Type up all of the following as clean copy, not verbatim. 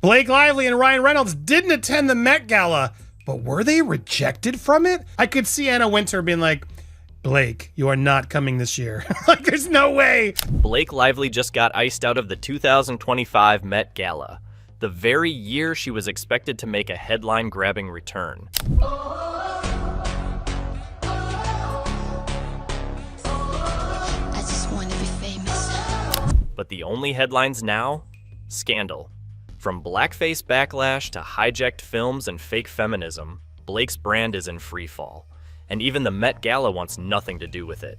Blake Lively and Ryan Reynolds didn't attend the Met Gala, but were they rejected from it? I could see Anna Wintour being like, Blake, you are not coming this year. Like, there's no way. Blake Lively just got iced out of the 2025 Met Gala, the very year she was expected to make a headline-grabbing return. But the only headlines now? Scandal. From blackface backlash to hijacked films and fake feminism, Blake's brand is in freefall. And even the Met Gala wants nothing to do with it.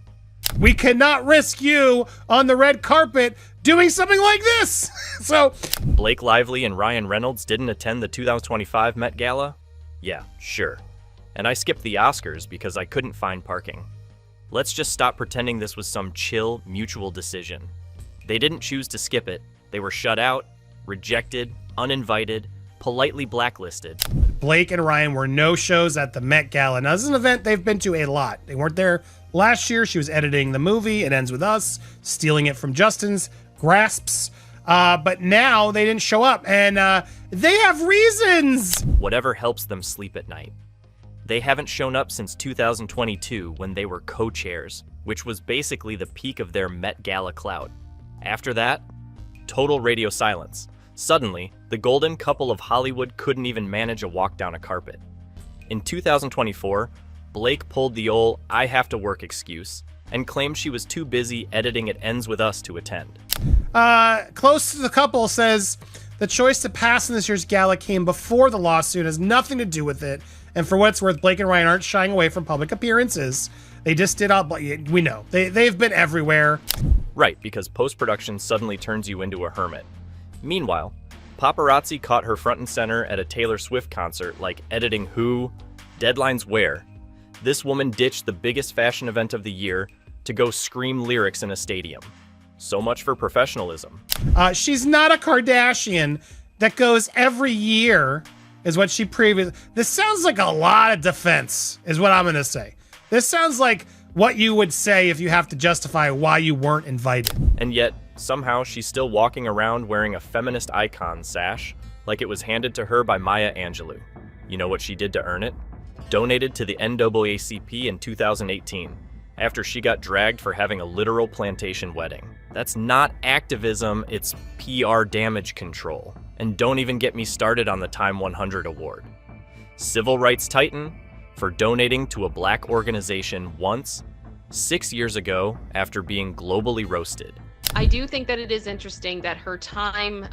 We cannot risk you on the red carpet doing something like this. So, Blake Lively and Ryan Reynolds didn't attend the 2025 Met Gala? Yeah, sure. And I skipped the Oscars because I couldn't find parking. Let's just stop pretending this was some chill, mutual decision. They didn't choose to skip it. They were shut out, rejected, uninvited, politely blacklisted. Blake and Ryan were no-shows at the Met Gala. Now, this is an event they've been to a lot. They weren't there last year. She was editing the movie, It Ends With Us, stealing it from Justin's grasps. But now they didn't show up, and they have reasons. Whatever helps them sleep at night. They haven't shown up since 2022 when they were co-chairs, which was basically the peak of their Met Gala clout. After that, total radio silence. Suddenly, the golden couple of Hollywood couldn't even manage a walk down a carpet. In 2024, Blake pulled the old "I have to work" excuse and claimed she was too busy editing It Ends With Us to attend. Close to the couple says the choice to pass in this year's gala came before the lawsuit, has nothing to do with it. And for what it's worth, Blake and Ryan aren't shying away from public appearances. They just did all, we know, they've been everywhere. Right, because post-production suddenly turns you into a hermit. Meanwhile, paparazzi caught her front and center at a Taylor Swift concert, like editing who, deadlines where. This woman ditched the biggest fashion event of the year to go scream lyrics in a stadium. So much for professionalism. She's not a Kardashian that goes every year, is what she previously... This sounds like a lot of defense, is what I'm going to say. This sounds like what you would say if you have to justify why you weren't invited. And yet, somehow she's still walking around wearing a feminist icon sash, like it was handed to her by Maya Angelou. You know what she did to earn it? Donated to the NAACP in 2018, after she got dragged for having a literal plantation wedding. That's not activism, it's PR damage control. And don't even get me started on the Time 100 award. Civil rights titan for donating to a black organization once, 6 years ago, after being globally roasted. I do think that it is interesting that her Time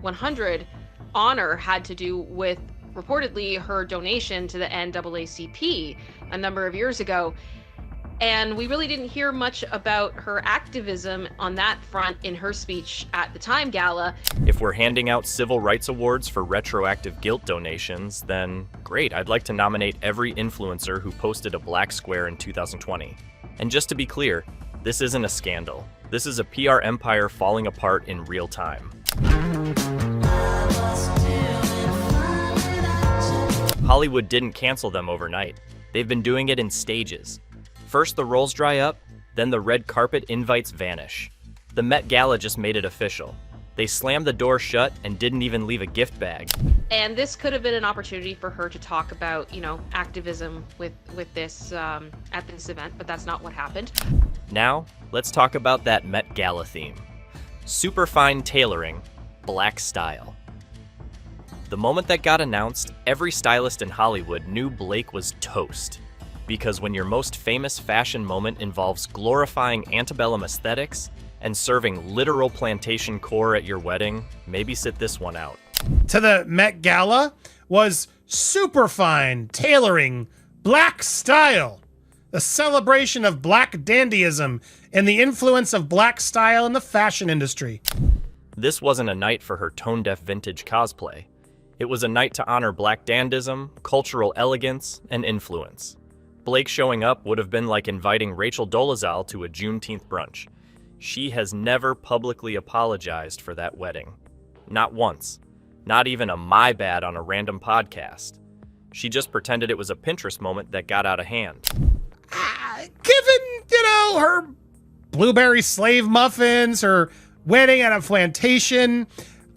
100 honor had to do with reportedly her donation to the NAACP a number of years ago. And we really didn't hear much about her activism on that front in her speech at the Time Gala. If we're handing out civil rights awards for retroactive guilt donations, then great, I'd like to nominate every influencer who posted a black square in 2020. And just to be clear, this isn't a scandal. This is a PR empire falling apart in real time. Hollywood didn't cancel them overnight. They've been doing it in stages. First the roles dry up, then the red carpet invites vanish. The Met Gala just made it official. They slammed the door shut and didn't even leave a gift bag. And this could have been an opportunity for her to talk about, activism with this at this event, but that's not what happened. Now, let's talk about that Met Gala theme. Superfine tailoring, black style. The moment that got announced, every stylist in Hollywood knew Blake was toast. Because when your most famous fashion moment involves glorifying antebellum aesthetics and serving literal plantation core at your wedding, maybe sit this one out. To the Met Gala was superfine tailoring, black style, the celebration of black dandyism and the influence of black style in the fashion industry. This wasn't a night for her tone-deaf vintage cosplay. It was a night to honor black dandism, cultural elegance, and influence. Blake showing up would have been like inviting Rachel Dolezal to a Juneteenth brunch. She has never publicly apologized for that wedding. Not once. Not even a my bad on a random podcast. She just pretended it was a Pinterest moment that got out of hand. Given, her blueberry slave muffins, her wedding at a plantation,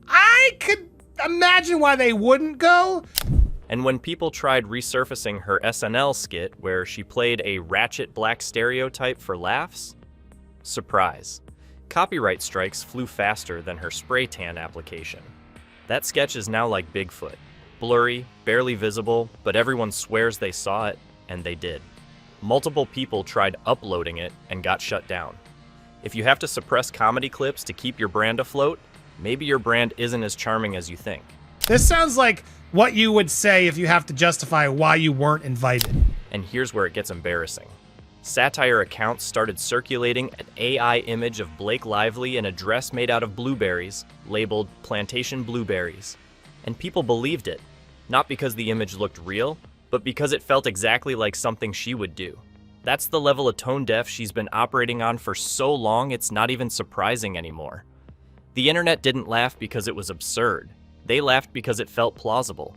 I imagine why they wouldn't go. And when people tried resurfacing her SNL skit where she played a ratchet black stereotype for laughs, surprise. Copyright strikes flew faster than her spray tan application. That sketch is now like Bigfoot. Blurry, barely visible, but everyone swears they saw it, and they did. Multiple people tried uploading it and got shut down. If you have to suppress comedy clips to keep your brand afloat, maybe your brand isn't as charming as you think. This sounds like what you would say if you have to justify why you weren't invited. And here's where it gets embarrassing. Satire accounts started circulating an AI image of Blake Lively in a dress made out of blueberries, labeled Plantation Blueberries. And people believed it, not because the image looked real, but because it felt exactly like something she would do. That's the level of tone deaf she's been operating on for so long it's not even surprising anymore. The internet didn't laugh because it was absurd. They laughed because it felt plausible.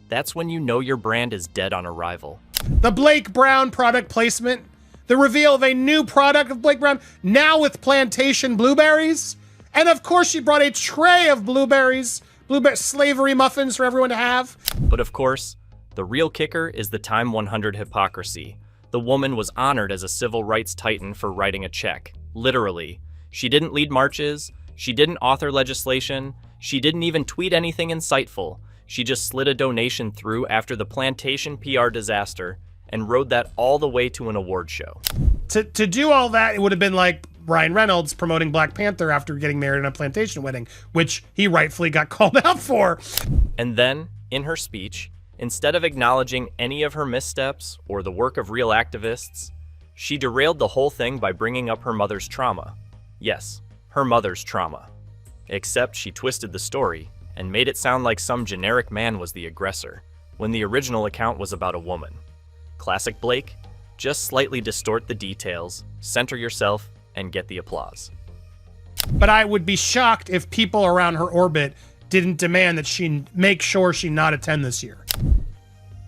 That's when you know your brand is dead on arrival. The Blake Brown product placement, the reveal of a new product of Blake Brown, now with plantation blueberries. And of course she brought a tray of blueberry slavery muffins for everyone to have. But of course, the real kicker is the Time 100 hypocrisy. The woman was honored as a civil rights titan for writing a check. Literally. She didn't lead marches. She didn't author legislation. She didn't even tweet anything insightful. She just slid a donation through after the plantation PR disaster and rode that all the way to an award show. To do all that, it would have been like Ryan Reynolds promoting Black Panther after getting married in a plantation wedding, which he rightfully got called out for. And then, in her speech, instead of acknowledging any of her missteps or the work of real activists, she derailed the whole thing by bringing up her mother's trauma. Yes, her mother's trauma. Except she twisted the story and made it sound like some generic man was the aggressor, when the original account was about a woman. Classic Blake, just slightly distort the details, center yourself, and get the applause. But I would be shocked if people around her orbit didn't demand that she make sure she not attend this year.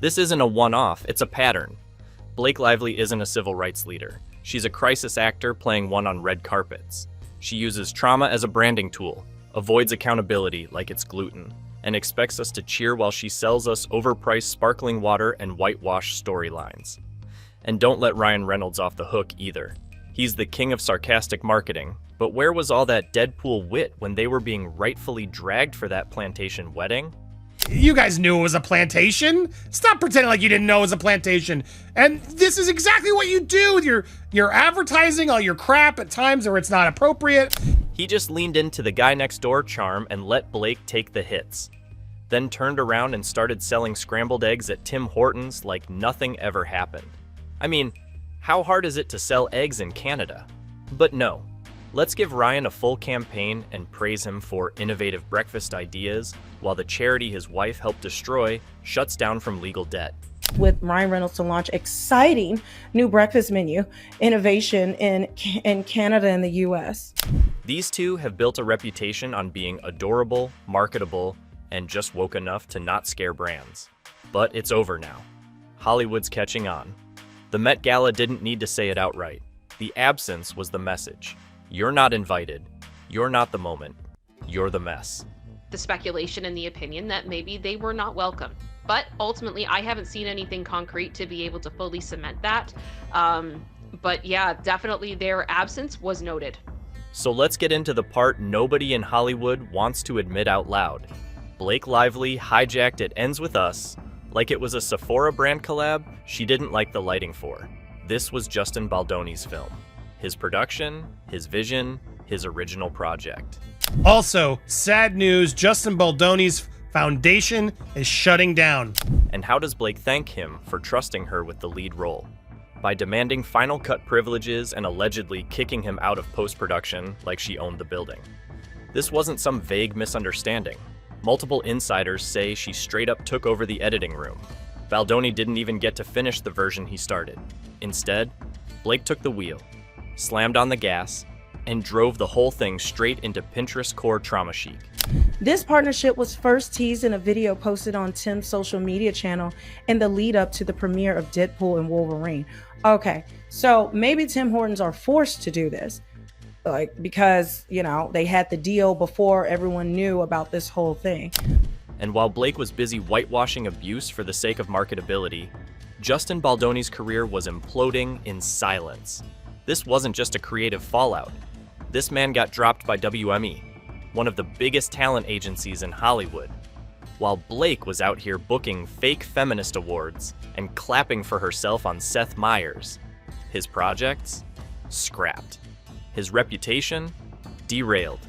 This isn't a one-off, it's a pattern. Blake Lively isn't a civil rights leader. She's a crisis actor playing one on red carpets. She uses trauma as a branding tool, avoids accountability like it's gluten, and expects us to cheer while she sells us overpriced sparkling water and whitewash storylines. And don't let Ryan Reynolds off the hook either. He's the king of sarcastic marketing, but where was all that Deadpool wit when they were being rightfully dragged for that plantation wedding? You guys knew it was a plantation. Stop pretending like you didn't know it was a plantation. And this is exactly what you do with your advertising, all your crap at times where it's not appropriate. He just leaned into the guy next door charm and let Blake take the hits. Then turned around and started selling scrambled eggs at Tim Hortons like nothing ever happened. I mean, how hard is it to sell eggs in Canada? But no. Let's give Ryan a full campaign and praise him for innovative breakfast ideas, while the charity his wife helped destroy shuts down from legal debt. With Ryan Reynolds to launch exciting new breakfast menu innovation in Canada and the US. These two have built a reputation on being adorable, marketable, and just woke enough to not scare brands. But it's over now. Hollywood's catching on. The Met Gala didn't need to say it outright. The absence was the message. You're not invited. You're not the moment. You're the mess. The speculation and the opinion that maybe they were not welcome. But ultimately, I haven't seen anything concrete to be able to fully cement that. But yeah, definitely their absence was noted. So let's get into the part nobody in Hollywood wants to admit out loud. Blake Lively hijacked It Ends With Us like it was a Sephora brand collab she didn't like the lighting for. This was Justin Baldoni's film. His production, his vision, his original project. Also, sad news, Justin Baldoni's foundation is shutting down. And how does Blake thank him for trusting her with the lead role? By demanding final cut privileges and allegedly kicking him out of post-production like she owned the building. This wasn't some vague misunderstanding. Multiple insiders say she straight up took over the editing room. Baldoni didn't even get to finish the version he started. Instead, Blake took the wheel, slammed on the gas, and drove the whole thing straight into Pinterest core trauma chic. This partnership was first teased in a video posted on Tim's social media channel in the lead up to the premiere of Deadpool and Wolverine. Okay, so maybe Tim Hortons are forced to do this. like, because, they had the deal before everyone knew about this whole thing. And while Blake was busy whitewashing abuse for the sake of marketability, Justin Baldoni's career was imploding in silence. This wasn't just a creative fallout. This man got dropped by WME, one of the biggest talent agencies in Hollywood, while Blake was out here booking fake feminist awards and clapping for herself on Seth Meyers. His projects? Scrapped. His reputation? Derailed.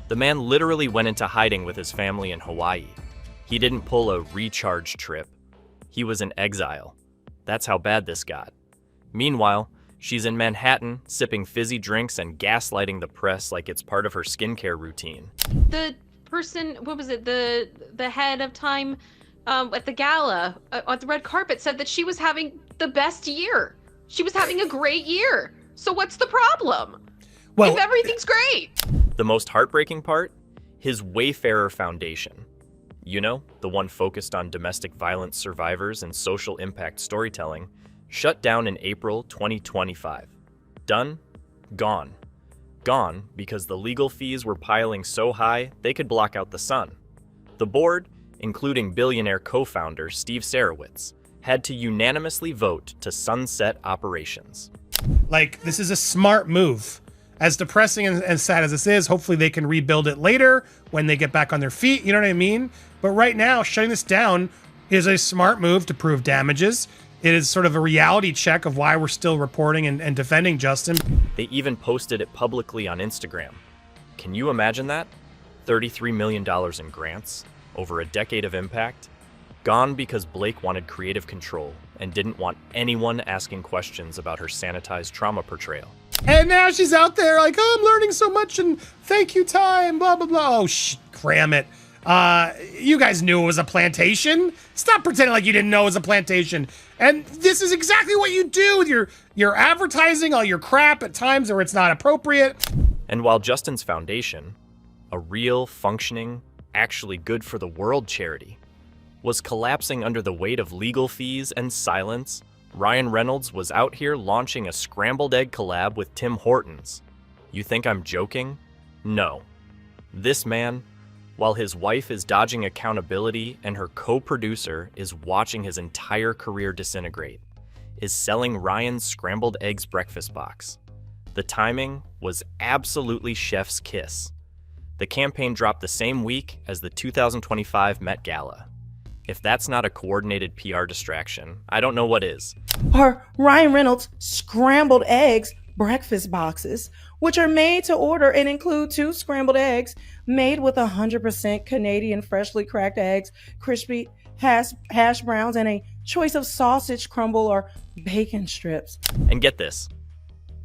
The man literally went into hiding with his family in Hawaii. He didn't pull a recharge trip. He was in exile. That's how bad this got. Meanwhile, she's in Manhattan, sipping fizzy drinks and gaslighting the press like it's part of her skincare routine. The person, what was it, the head of Time at the gala, on the red carpet, said that she was having the best year. She was having a great year. So what's the problem? Well, if everything's great. The most heartbreaking part? His Wayfarer Foundation. You know, the one focused on domestic violence survivors and social impact storytelling, shut down in April 2025. Done? Gone. Gone because the legal fees were piling so high they could block out the sun. The board, including billionaire co-founder Steve Sarowitz, had to unanimously vote to sunset operations. Like, this is a smart move. As depressing and sad as this is, hopefully they can rebuild it later when they get back on their feet, you know what I mean? But right now, shutting this down is a smart move to prove damages. It is sort of a reality check of why we're still reporting and defending Justin. They even posted it publicly on Instagram. Can you imagine that? $33 million in grants, over a decade of impact, gone because Blake wanted creative control and didn't want anyone asking questions about her sanitized trauma portrayal. And now she's out there like, oh, I'm learning so much and thank you, Time, blah, blah, blah. Oh, cram it. You guys knew it was a plantation. Stop pretending like you didn't know it was a plantation. And this is exactly what you do with your advertising, all your crap at times where it's not appropriate. And while Justin's foundation, a real, functioning, actually good for the world charity, was collapsing under the weight of legal fees and silence, Ryan Reynolds was out here launching a scrambled egg collab with Tim Hortons. You think I'm joking? No. This man, while his wife is dodging accountability and her co-producer is watching his entire career disintegrate, is selling Ryan's scrambled eggs breakfast box. The timing was absolutely chef's kiss. The campaign dropped the same week as the 2025 Met Gala. If that's not a coordinated PR distraction, I don't know what is. Or Ryan Reynolds' scrambled eggs breakfast boxes, which are made to order and include 2 scrambled eggs made with 100% Canadian freshly cracked eggs, crispy hash browns, and a choice of sausage crumble or bacon strips. And get this,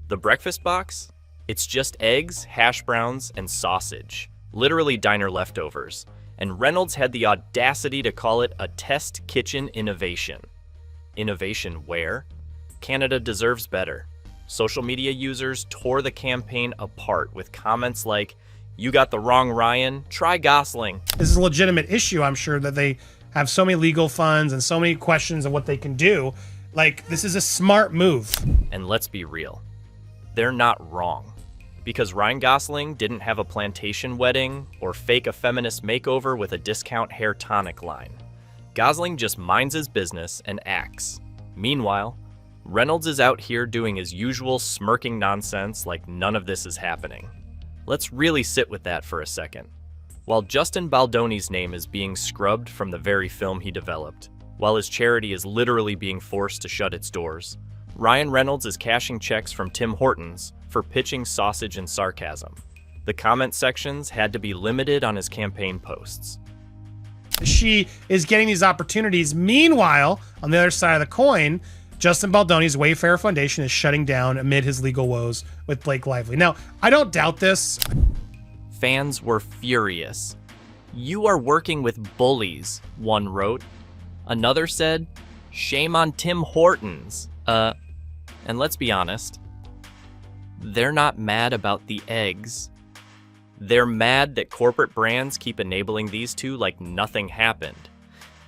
the breakfast box, it's just eggs, hash browns, and sausage. Literally diner leftovers. And Reynolds had the audacity to call it a test kitchen innovation. Innovation where? Canada deserves better. Social media users tore the campaign apart with comments like, "You got the wrong Ryan, try Gosling." This is a legitimate issue, I'm sure, that they have so many legal funds and so many questions of what they can do. Like, this is a smart move. And let's be real, they're not wrong. Because Ryan Gosling didn't have a plantation wedding or fake a feminist makeover with a discount hair tonic line. Gosling just minds his business and acts. Meanwhile, Reynolds is out here doing his usual smirking nonsense like none of this is happening. Let's really sit with that for a second. While Justin Baldoni's name is being scrubbed from the very film he developed, while his charity is literally being forced to shut its doors, Ryan Reynolds is cashing checks from Tim Hortons for pitching sausage and sarcasm. The comment sections had to be limited on his campaign posts. She is getting these opportunities. Meanwhile, on the other side of the coin, Justin Baldoni's Wayfarer Foundation is shutting down amid his legal woes with Blake Lively. Now, I don't doubt this. Fans were furious. "You are working with bullies," one wrote. Another said, "Shame on Tim Hortons." And let's be honest, they're not mad about the eggs. They're mad that corporate brands keep enabling these two like nothing happened.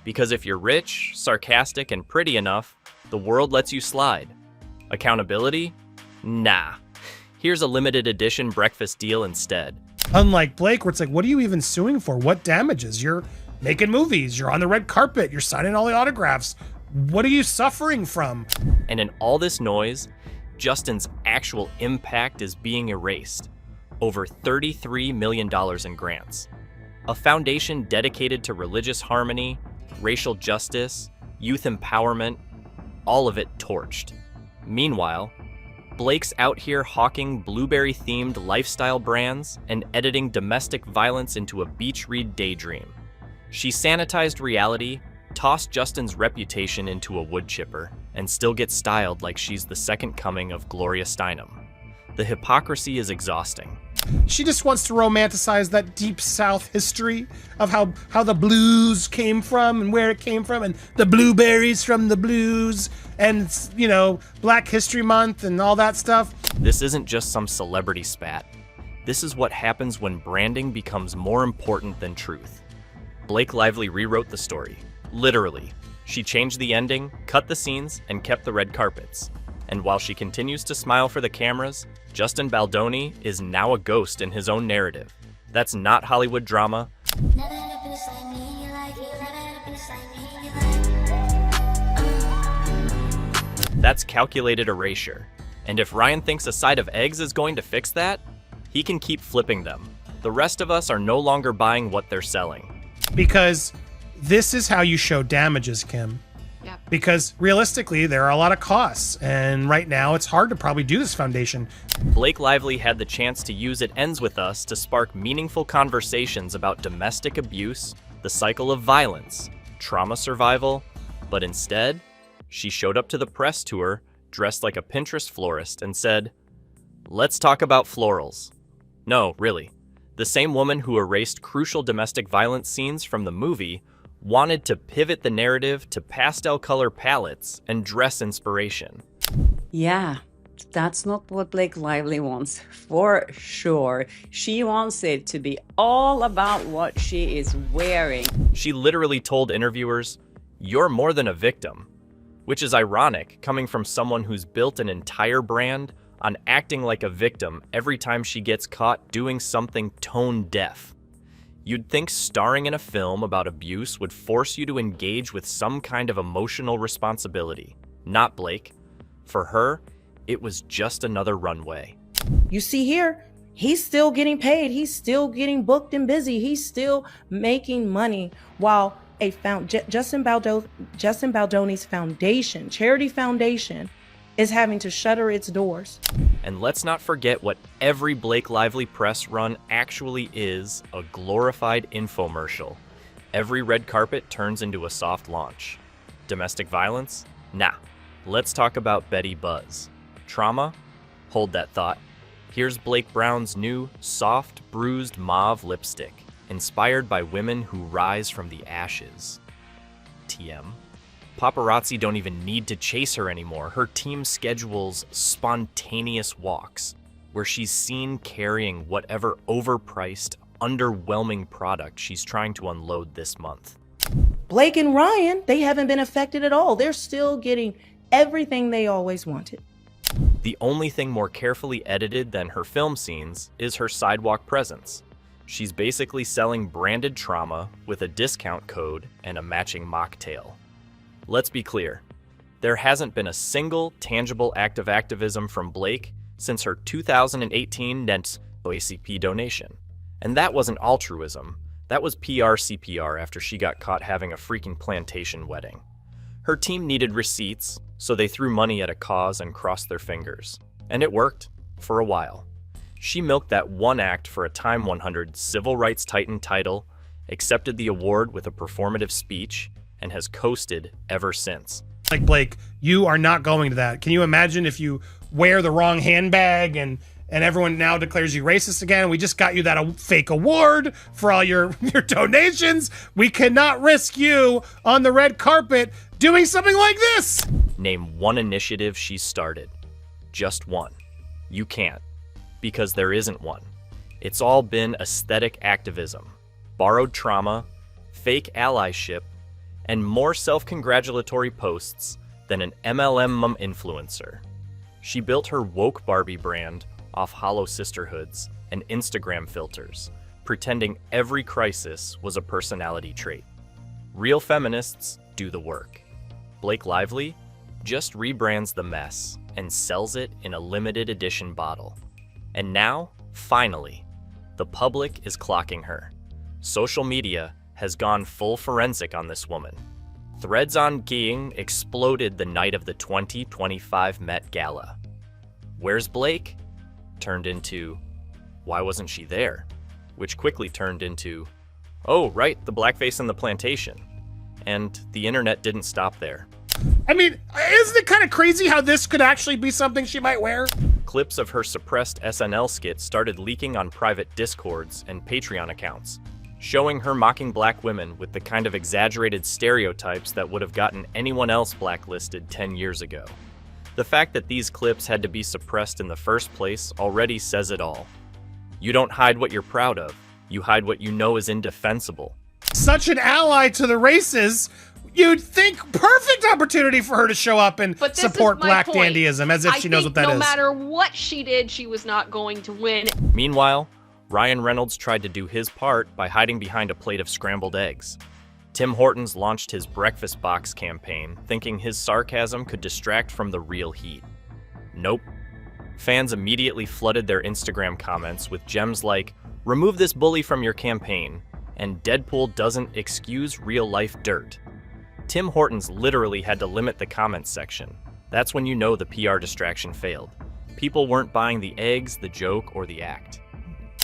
Because if you're rich, sarcastic, and pretty enough, the world lets you slide. Accountability? Nah. Here's a limited edition breakfast deal instead. Unlike Blake, where it's like, what are you even suing for? What damages? You're making movies, you're on the red carpet, you're signing all the autographs. What are you suffering from? And in all this noise, Justin's actual impact is being erased. Over $33 million in grants. A foundation dedicated to religious harmony, racial justice, youth empowerment, all of it torched. Meanwhile, Blake's out here hawking blueberry-themed lifestyle brands and editing domestic violence into a beach read daydream. She sanitized reality, tossed Justin's reputation into a wood chipper, and still gets styled like she's the second coming of Gloria Steinem. The hypocrisy is exhausting. She just wants to romanticize that deep South history of how the blues came from and where it came from, and the blueberries from the blues, and, you know, Black History Month and all that stuff. This isn't just some celebrity spat. This is what happens when branding becomes more important than truth. Blake Lively rewrote the story. Literally. She changed the ending, cut the scenes, and kept the red carpets. And while she continues to smile for the cameras, Justin Baldoni is now a ghost in his own narrative. That's not Hollywood drama. That's calculated erasure. And if Ryan thinks a side of eggs is going to fix that, he can keep flipping them. The rest of us are no longer buying what they're selling. Because this is how you show damages, Kim. Yeah. Because realistically, there are a lot of costs, and right now it's hard to probably do this foundation. Blake Lively had the chance to use It Ends With Us to spark meaningful conversations about domestic abuse, the cycle of violence, trauma survival, but instead, she showed up to the press tour dressed like a Pinterest florist and said, "Let's talk about florals." No, really. The same woman who erased crucial domestic violence scenes from the movie wanted to pivot the narrative to pastel color palettes and dress inspiration. Yeah, that's not what Blake Lively wants, for sure. She wants it to be all about what she is wearing. She literally told interviewers, "You're more than a victim," which is ironic coming from someone who's built an entire brand on acting like a victim every time she gets caught doing something tone deaf. You'd think starring in a film about abuse would force you to engage with some kind of emotional responsibility. Not Blake. For her, it was just another runway. You see here, he's still getting paid. He's still getting booked and busy. He's still making money while Justin Baldoni's foundation, charity foundation, is having to shutter its doors. And let's not forget what every Blake Lively press run actually is: a glorified infomercial. Every red carpet turns into a soft launch. Domestic violence? Nah. Let's talk about Betty Buzz. Trauma? Hold that thought. Here's Blake Brown's new, soft, bruised mauve lipstick, inspired by women who rise from the ashes. TM. Paparazzi don't even need to chase her anymore. Her team schedules spontaneous walks, where she's seen carrying whatever overpriced, underwhelming product she's trying to unload this month. Blake and Ryan, they haven't been affected at all. They're still getting everything they always wanted. The only thing more carefully edited than her film scenes is her sidewalk presence. She's basically selling branded trauma with a discount code and a matching mocktail. Let's be clear, there hasn't been a single tangible act of activism from Blake since her 2018 NAACP donation. And that wasn't altruism, that was PR CPR after she got caught having a freaking plantation wedding. Her team needed receipts, so they threw money at a cause and crossed their fingers. And it worked, for a while. She milked that one act for a Time 100 Civil Rights Titan title, accepted the award with a performative speech, and has coasted ever since. Like, Blake, you are not going to that. Can you imagine if you wear the wrong handbag and everyone now declares you racist again? We just got you that fake award for all your donations. We cannot risk you on the red carpet doing something like this. Name one initiative she started. Just one. You can't, because there isn't one. It's all been aesthetic activism, borrowed trauma, fake allyship, and more self-congratulatory posts than an MLM influencer. She built her woke Barbie brand off hollow sisterhoods and Instagram filters, pretending every crisis was a personality trait. Real feminists do the work. Blake Lively just rebrands the mess and sells it in a limited edition bottle. And now, finally, the public is clocking her. Social media has gone full forensic on this woman. Threads on Geeing exploded the night of the 2025 Met Gala. Where's Blake? Turned into, why wasn't she there? Which quickly turned into, oh, right, the blackface in the plantation. And the internet didn't stop there. I mean, isn't it kind of crazy how this could actually be something she might wear? Clips of her suppressed SNL skit started leaking on private Discords and Patreon accounts, showing her mocking black women with the kind of exaggerated stereotypes that would have gotten anyone else blacklisted 10 years ago. The fact that these clips had to be suppressed in the first place already says it all. You don't hide what you're proud of, you hide what you know is indefensible. Such an ally to the races, you'd think perfect opportunity for her to show up and But this support is my black point. dandyism, as if she knows what that no is. matter what she did, she was not going to win. Meanwhile, Ryan Reynolds tried to do his part by hiding behind a plate of scrambled eggs. Tim Hortons launched his breakfast box campaign, thinking his sarcasm could distract from the real heat. Nope. Fans immediately flooded their Instagram comments with gems like, "Remove this bully from your campaign," and "Deadpool doesn't excuse real-life dirt." Tim Hortons literally had to limit the comments section. That's when you know the PR distraction failed. People weren't buying the eggs, the joke, or the act.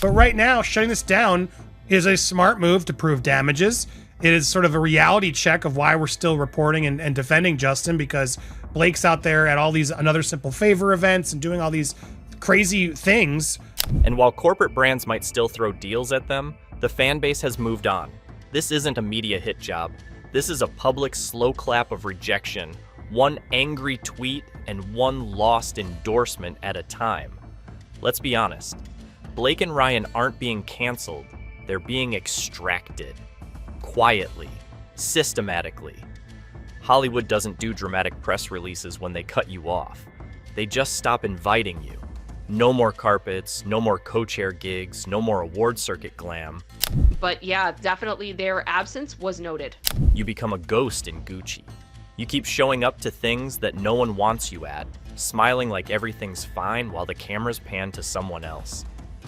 But right now, shutting this down is a smart move to prove damages. It is sort of a reality check of why we're still reporting and defending Justin, because Blake's out there at all these Another Simple Favor events and doing all these crazy things. And while corporate brands might still throw deals at them, the fan base has moved on. This isn't a media hit job. This is a public slow clap of rejection, one angry tweet and one lost endorsement at a time. Let's be honest. Blake and Ryan aren't being canceled, they're being extracted. Quietly, systematically. Hollywood doesn't do dramatic press releases when they cut you off. They just stop inviting you. No more carpets, no more co-chair gigs, no more award circuit glam. But yeah, definitely their absence was noted. You become a ghost in Gucci. You keep showing up to things that no one wants you at, smiling like everything's fine while the cameras pan to someone else.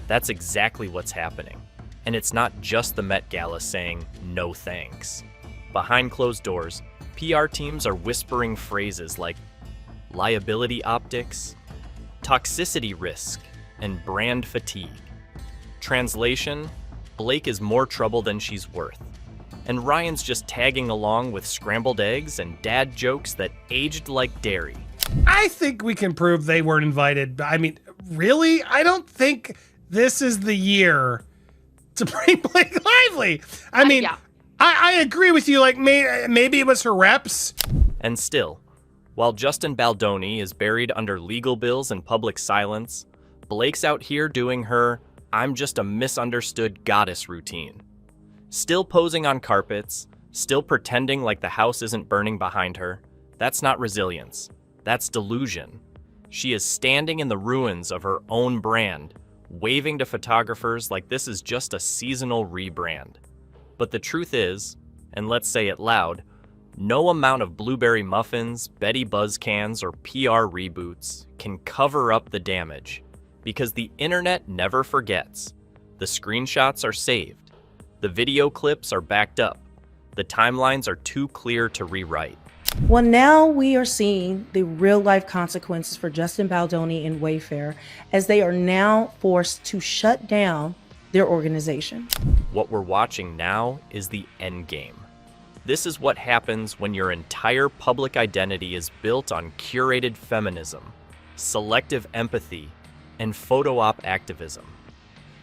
That's exactly what's happening. And it's not just the Met Gala saying, no thanks. Behind closed doors, PR teams are whispering phrases like liability optics, toxicity risk, and brand fatigue. Translation, Blake is more trouble than she's worth. And Ryan's just tagging along with scrambled eggs and dad jokes that aged like dairy. I think we can prove they weren't invited. I mean, really? I don't think this is the year to bring Blake Lively. I mean, yeah. I agree with you. Like, maybe it was her reps. And still, while Justin Baldoni is buried under legal bills and public silence, Blake's out here doing her "I'm just a misunderstood goddess" routine. Still posing on carpets, still pretending like the house isn't burning behind her. That's not resilience. That's delusion. She is standing in the ruins of her own brand, waving to photographers like this is just a seasonal rebrand. But the truth is, and let's say it loud, no amount of blueberry muffins, Betty Buzz cans, or PR reboots can cover up the damage, because the internet never forgets. The screenshots are saved. The video clips are backed up. The timelines are too clear to rewrite. Well, now we are seeing the real life consequences for Justin Baldoni and Wayfair, as they are now forced to shut down their organization. What we're watching now is the end game. This is what happens when your entire public identity is built on curated feminism, selective empathy, and photo op activism.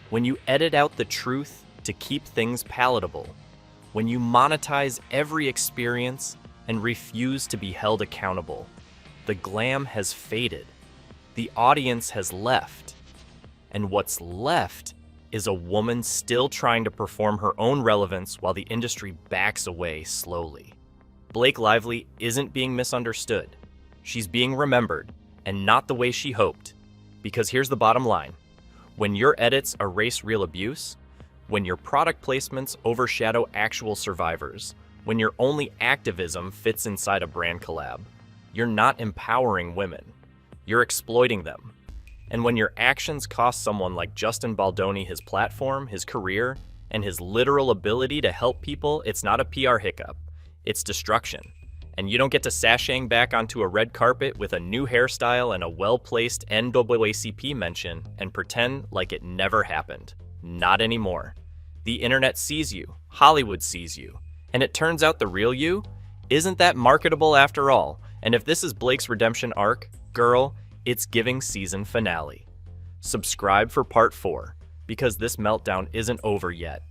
When you edit out the truth to keep things palatable, when you monetize every experience and refuse to be held accountable, the glam has faded. The audience has left. And what's left is a woman still trying to perform her own relevance while the industry backs away slowly. Blake Lively isn't being misunderstood. She's being remembered, and not the way she hoped, Because here's the bottom line. When your edits erase real abuse, when your product placements overshadow actual survivors, when your only activism fits inside a brand collab, you're not empowering women. You're exploiting them. And when your actions cost someone like Justin Baldoni his platform, his career, and his literal ability to help people, it's not a PR hiccup. It's destruction. And you don't get to sashaying back onto a red carpet with a new hairstyle and a well-placed NAACP mention and pretend like it never happened. Not anymore. The internet sees you. Hollywood sees you. And it turns out the real you isn't that marketable after all. And if this is Blake's redemption arc, girl, it's giving season finale. Subscribe for part 4, because this meltdown isn't over yet.